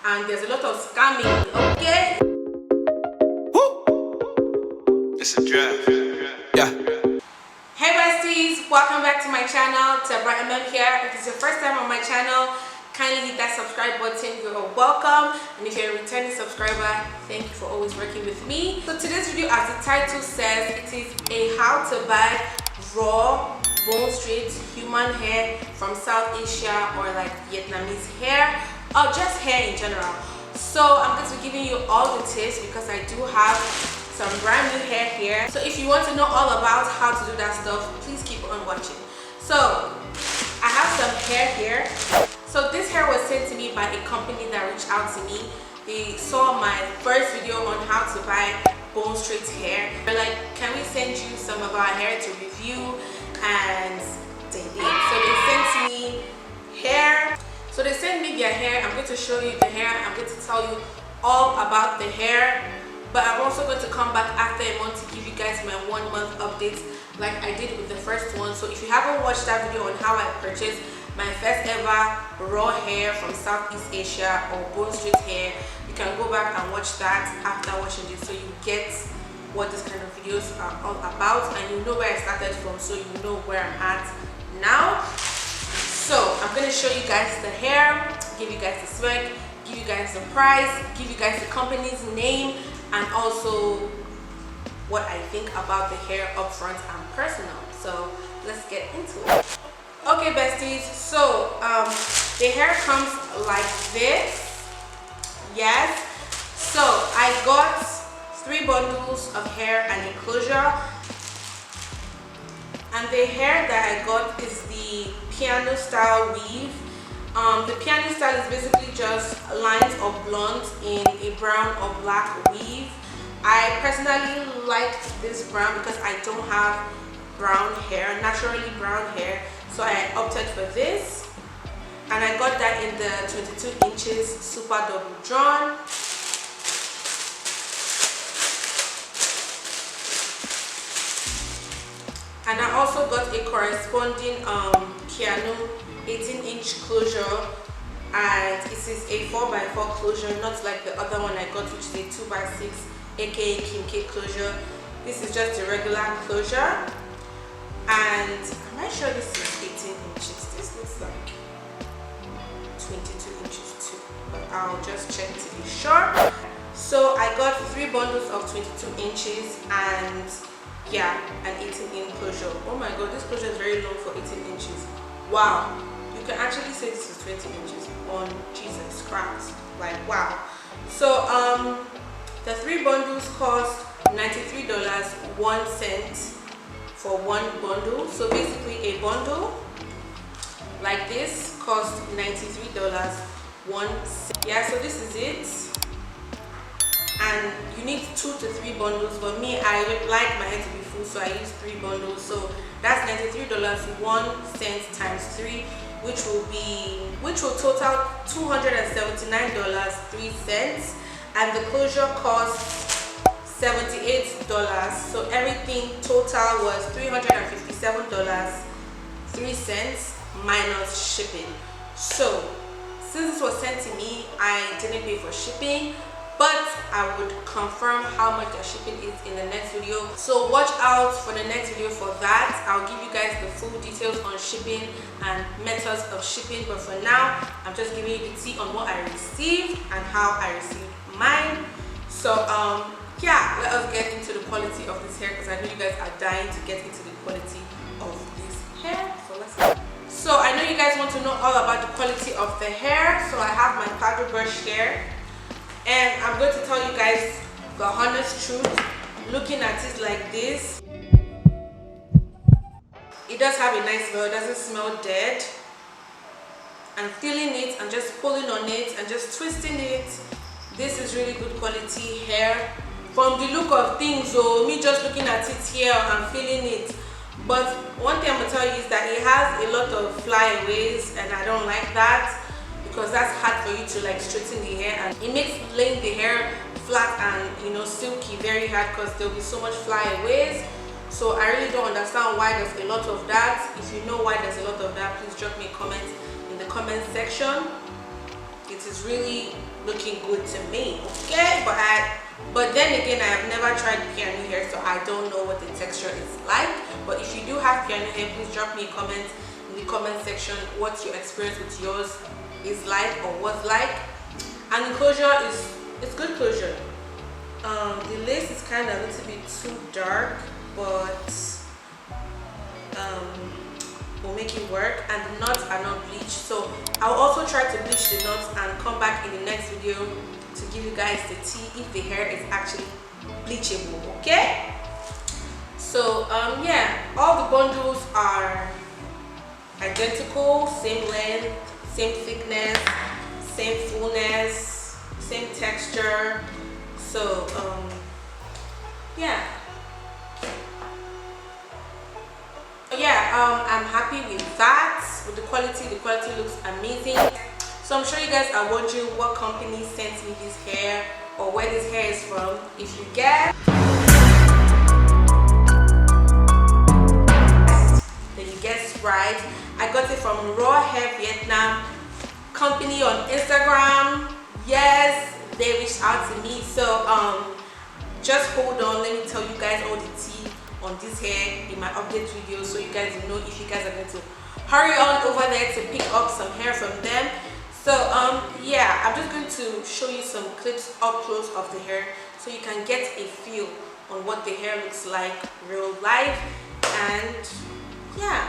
and there's a lot of scamming, okay? It's a draft. Yeah. Hey besties, welcome back to my channel. Deborahene here. If it's your first time on my channel, kindly hit that subscribe button. You're welcome. And if you're a returning subscriber, thank you for always working with me. So today's video, as the title says, it is a how to buy raw bone straight human hair from South Asia, or like Vietnamese hair, or just hair in general. So I'm going to be giving you all the tips because I do have some brand new hair here. So if you want to know all about how to do that stuff, please keep on watching. So I have some hair here. So this hair was sent to me by a company that reached out to me. They saw my first video on how to buy bone straight hair. They're like, can we send you some of our hair to review? And they did. So they sent me hair. So they sent me their hair. I'm going to show you the hair. I'm going to tell you all about the hair. But I'm also going to come back after a month to give you guys my 1 month updates like I did with the first one. So if you haven't watched that video on how I purchased my first ever raw hair from Southeast Asia, or bone straight hair, you can go back and watch that after watching this, so you get what this kind of videos are all about, and you know where I started from, so you know where I'm at now. So I'm going to show you guys the hair, give you guys the swag, give you guys the price, give you guys the company's name, and also what I think about the hair up front and personal. So let's get into it. Okay besties, so the hair comes like this. Yes, so I got 3 bundles of hair and enclosure, and the hair that I got is the piano style weave. The piano style is basically just lines of blonde in a brown or black weave. I personally like this brown because I don't have brown hair, naturally brown hair, so I opted for this, and I got that in the 22 inches super double drawn. And I also got a corresponding piano 18-inch closure, and this is a 4x4 closure, not like the other one I got, which is a 2x6 aka Kim K closure. This is just a regular closure, and I'm not sure this is 18 inches. This looks like 22 inches too, but I'll just check to be sure. So I got 3 bundles of 22 inches and yeah, an 18-inch closure. Oh my god, this closure is very long for 18 inches. Wow, you can actually say this is 20 inches on Jesus Christ. Like wow. So the 3 bundles cost $93.01 for 1 bundle. So basically a bundle like this cost $93.01. Yeah, so this is it. And you need 2 to 3 bundles. For me, I like my hair to be full, so I use 3 bundles. So that's $93.01 times 3, which will total $279.03. And the closure costs $78. So everything total was $357.03 minus shipping. So since this was sent to me, I didn't pay for shipping, but I would confirm how much the shipping is in the next video. So watch out for the next video for that. I'll give you guys the full details on shipping and methods of shipping, but for now I'm just giving you the tea on what I received and how I received mine. So yeah, let us get into the quality of this hair, because I know you guys are dying to get into the quality of this hair. So let's go. So I know you guys want to know all about the quality of the hair, so I have my paddle brush here. And I'm going to tell you guys the honest truth. Looking at it like this, it does have a nice smell. It doesn't smell dead. And feeling it and just pulling on it and just twisting it, this is really good quality hair. From the look of things, so me just looking at it here and feeling it. But one thing I'm going to tell you is that it has a lot of flyaways, and I don't like that, because that's hard for you to like straighten the hair, and it makes laying the hair flat and silky very hard, because there'll be so much flyaways. So I really don't understand why there's a lot of that. If you know why there's a lot of that, please drop me a comment in the comment section. It's is really looking good to me. Okay, but then again, I have never tried piano hair, so I don't know what the texture is like. But if you do have piano hair, please drop me a comment in the comment section what your experience with yours is like or was like. And the closure it's good closure. The lace is kind of a little bit too dark, but will make it work, and the knots are not bleached, so I'll also try to bleach the knots and come back in the next video to give you guys the tea if the hair is actually bleachable. Okay, so yeah, all the bundles are identical, same length, same thickness, same fullness, same texture. So yeah, I'm happy with that. With the quality looks amazing. So I'm sure you guys are wondering what company sent me this hair or where this hair is from. If you guess, then you guessed right. I got it from Raw Hair Vietnam company on Instagram. Yes, they reached out to me. So just hold on, let me tell you guys all the tea on this hair in my update video, so you guys know if you guys are going to hurry on over there to pick up some hair from them. So yeah, I'm just going to show you some clips up close of the hair so you can get a feel on what the hair looks like real life. And yeah,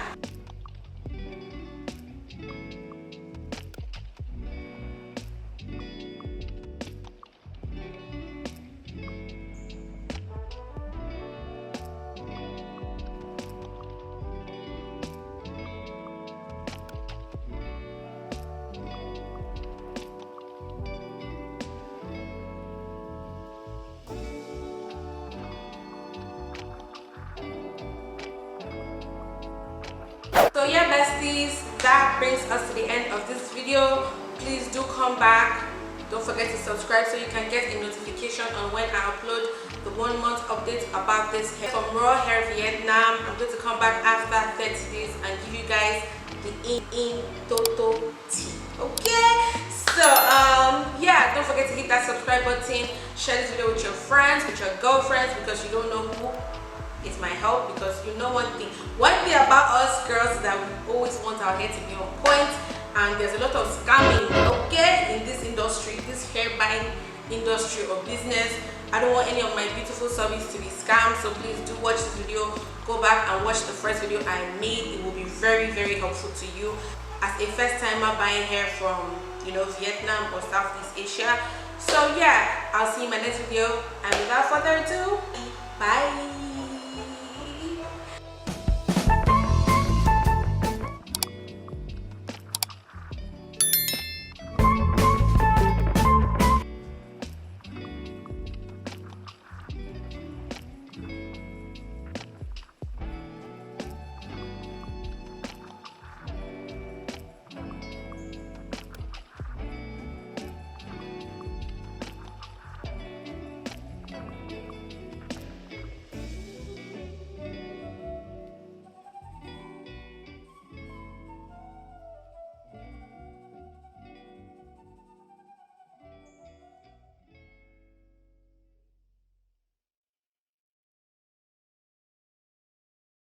so yeah, besties, that brings us to the end of this video. Please do come back. Don't forget to subscribe so you can get a notification on when I upload the 1 month update about this hair from Raw Hair Vietnam. I'm going to come back after 30 days and give you guys the in toto tea. Okay, so yeah, don't forget to hit that subscribe button, share this video with your friends, with your girlfriends, because you don't know who it might help. Because you know one thing about us girls is that we always want our hair to be on point, and there's a lot of scamming, okay, in this industry, this hair buying industry or business. I don't want any of my beautiful service to be scammed, so please do watch this video. Go back and watch the first video I made. It will be very, very helpful to you as a first timer buying hair from, you know, Vietnam or Southeast Asia. So yeah, I'll see you in my next video, and without further ado, bye.